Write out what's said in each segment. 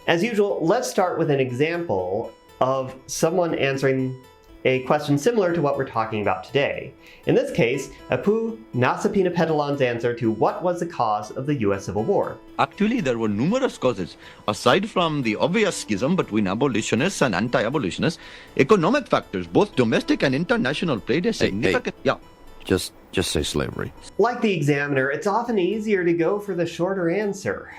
As usual, let's start with an example of someone answering a question similar to what we're talking about today. In this case, Apu Nasapinapetalan's answer to what was the cause of the US Civil War. Actually, there were numerous causes. Aside from the obvious schism between abolitionists and anti-abolitionists, economic factors, both domestic and international, played a significant... Yeah. Just say slavery. Like the examiner, it's often easier to go for the shorter answer.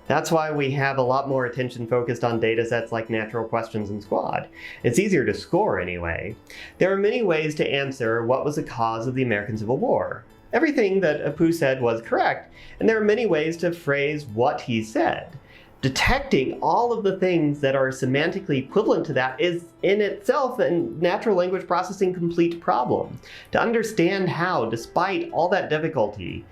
That's why we have a lot more attention focused on datasets like natural questions and squad. It's easier to score anyway. There are many ways to answer what was the cause of the American Civil War. Everything that Apu said was correct, and there are many ways to phrase what he said. Detecting all of the things that are semantically equivalent to that is in itself a natural language processing complete problem. To understand how, despite all that difficulty,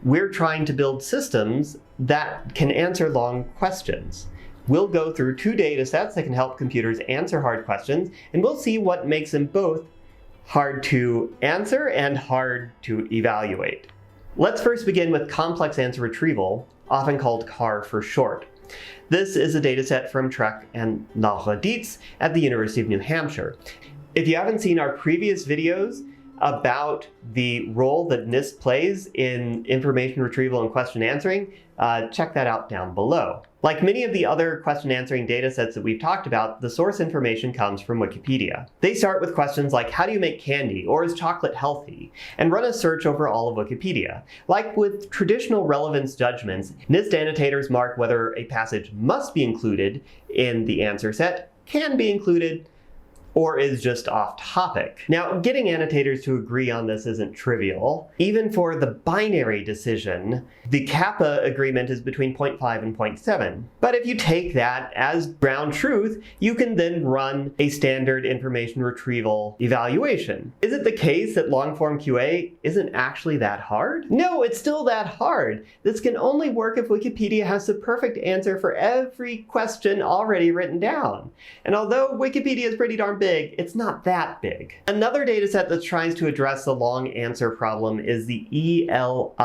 we're trying to build systems that can answer long questions. We'll go through two data sets that can help computers answer hard questions, and we'll see what makes them both hard to answer and hard to evaluate. Let's first begin with complex answer retrieval, often called CAR for short. This is a dataset from Trek and Laura Dietz at the University of New Hampshire. If you haven't seen our previous videos about the role that NIST plays in information retrieval and question answering, check that out down below. Like many of the other question answering datasets that we've talked about, the source information comes from Wikipedia. They start with questions like, how do you make candy, or is chocolate healthy, and run a search over all of Wikipedia. Like with traditional relevance judgments, NIST annotators mark whether a passage must be included in the answer set, can be included, or is just off topic. Now, getting annotators to agree on this isn't trivial. Even for the binary decision, the kappa agreement is between 0.5 and 0.7. But if you take that as ground truth, you can then run a standard information retrieval evaluation. Is it the case that long-form QA isn't actually that hard? No, it's still that hard. This can only work if Wikipedia has the perfect answer for every question already written down. And although Wikipedia is pretty darn big, it's not that big. Another dataset that tries to address the long answer problem is the ELI5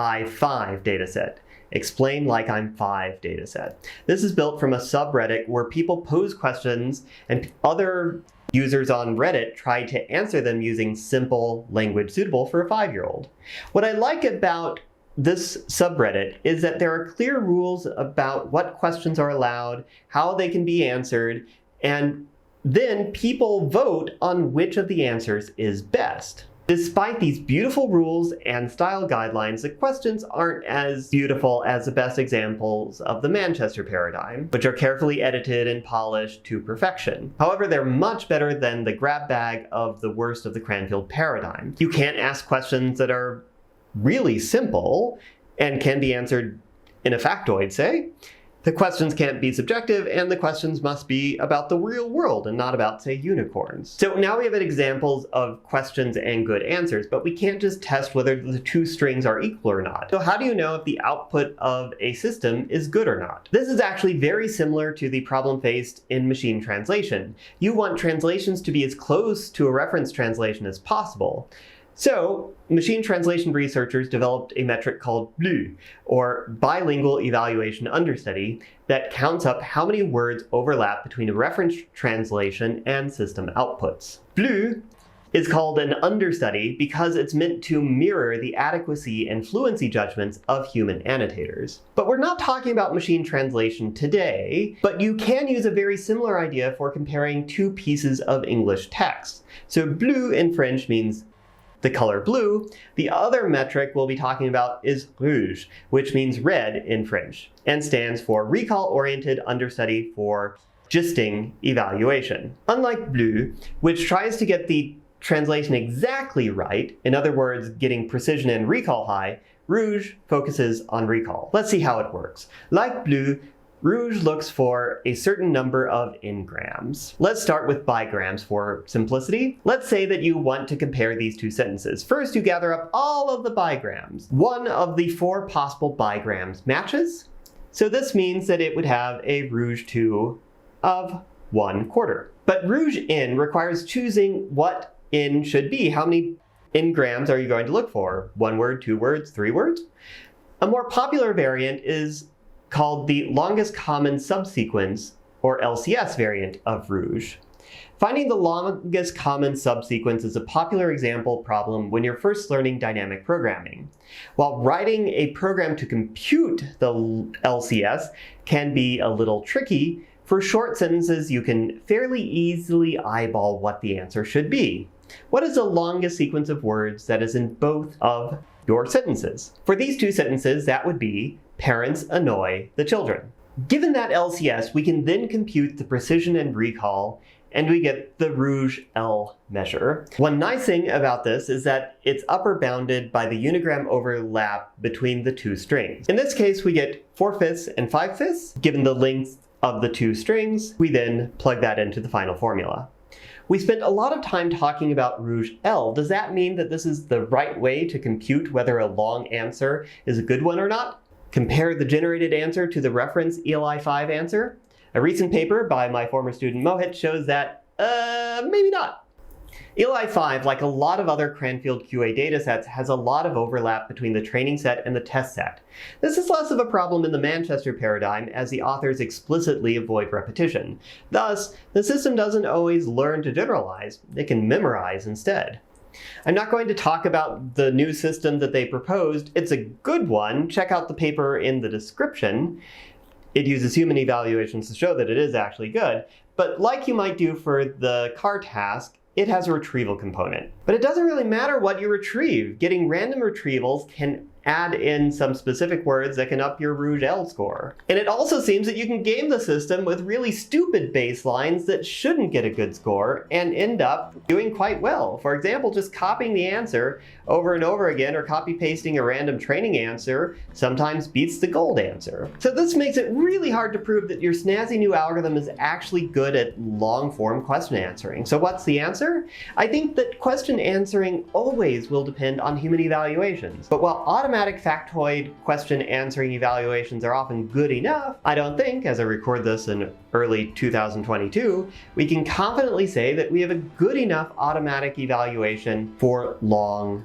dataset. Explain Like I'm 5 dataset. This is built from a subreddit where people pose questions and other users on Reddit try to answer them using simple language suitable for a 5-year-old. What I like about this subreddit is that there are clear rules about what questions are allowed, how they can be answered, and then people vote on which of the answers is best. Despite these beautiful rules and style guidelines, the questions aren't as beautiful as the best examples of the Manchester paradigm, which are carefully edited and polished to perfection. However, they're much better than the grab bag of the worst of the Cranfield paradigm. You can't ask questions that are really simple and can be answered in a factoid, say. The questions can't be subjective, and the questions must be about the real world and not about, say, unicorns. So now we have examples of questions and good answers, but we can't just test whether the two strings are equal or not. So how do you know if the output of a system is good or not? This is actually very similar to the problem faced in machine translation. You want translations to be as close to a reference translation as possible. So, machine translation researchers developed a metric called BLEU, or Bilingual Evaluation Understudy, that counts up how many words overlap between a reference translation and system outputs. BLEU is called an understudy because it's meant to mirror the adequacy and fluency judgments of human annotators. But we're not talking about machine translation today, but you can use a very similar idea for comparing two pieces of English text. So bleu in French means the color blue. The other metric we'll be talking about is Rouge, which means red in French, and stands for Recall-Oriented Understudy for Gisting Evaluation. Unlike bleu, which tries to get the translation exactly right, in other words, getting precision and recall high, Rouge focuses on recall. Let's see how it works. Like bleu, Rouge looks for a certain number of n-grams. Let's start with bigrams for simplicity. Let's say that you want to compare these two sentences. First, you gather up all of the bigrams. One of the 4 possible bigrams matches. So this means that it would have a Rouge 2 of 1/4. But Rouge n requires choosing what n should be. How many n-grams are you going to look for? 1 word, 2 words, 3 words? A more popular variant is called the longest common subsequence, or LCS variant of Rouge. Finding the longest common subsequence is a popular example problem when you're first learning dynamic programming. While writing a program to compute the LCS can be a little tricky, for short sentences you can fairly easily eyeball what the answer should be. What is the longest sequence of words that is in both of your sentences? For these two sentences, that would be, parents annoy the children. Given that LCS, we can then compute the precision and recall, and we get the Rouge L measure. One nice thing about this is that it's upper bounded by the unigram overlap between the two strings. In this case, we get 4/5 and 5/5. Given the length of the two strings, we then plug that into the final formula. We spent a lot of time talking about Rouge L. Does that mean that this is the right way to compute whether a long answer is a good one or not? Compare the generated answer to the reference ELI5 answer. A recent paper by my former student Mohit shows that, maybe not. ELI5, like a lot of other Cranfield QA datasets, has a lot of overlap between the training set and the test set. This is less of a problem in the Manchester paradigm, as the authors explicitly avoid repetition. Thus, the system doesn't always learn to generalize, it can memorize instead. I'm not going to talk about the new system that they proposed. It's a good one. Check out the paper in the description. It uses human evaluations to show that it is actually good. But like you might do for the car task, it has a retrieval component. But it doesn't really matter what you retrieve. Getting random retrievals can add in some specific words that can up your Rouge L score. And it also seems that you can game the system with really stupid baselines that shouldn't get a good score and end up doing quite well. For example, just copying the answer over and over again or copy-pasting a random training answer sometimes beats the gold answer. So this makes it really hard to prove that your snazzy new algorithm is actually good at long-form question answering. So what's the answer? I think that question answering always will depend on human evaluations. But while automatic factoid question answering evaluations are often good enough, I don't think, as I record this in early 2022, we can confidently say that we have a good enough automatic evaluation for long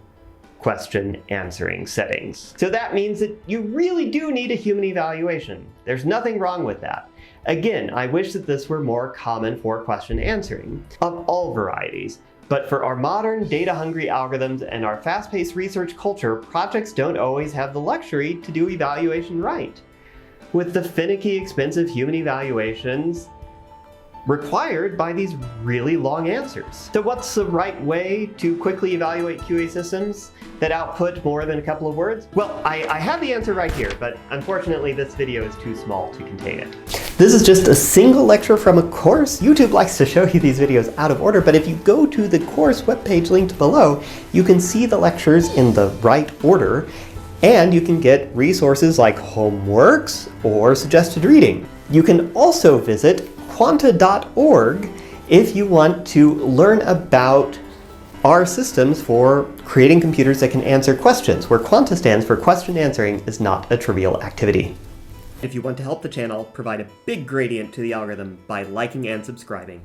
question answering settings. So that means that you really do need a human evaluation. There's nothing wrong with that. Again, I wish that this were more common for question answering of all varieties. But for our modern, data-hungry algorithms and our fast-paced research culture, projects don't always have the luxury to do evaluation right, with the finicky, expensive human evaluations required by these really long answers. So what's the right way to quickly evaluate QA systems that output more than a couple of words? Well, I have the answer right here, but unfortunately this video is too small to contain it. This is just a single lecture from a course. YouTube likes to show you these videos out of order, but if you go to the course webpage linked below, you can see the lectures in the right order, and you can get resources like homeworks or suggested reading. You can also visit quanta.org if you want to learn about our systems for creating computers that can answer questions, where Quanta stands for question answering is not a trivial activity. If you want to help the channel, provide a big gradient to the algorithm by liking and subscribing.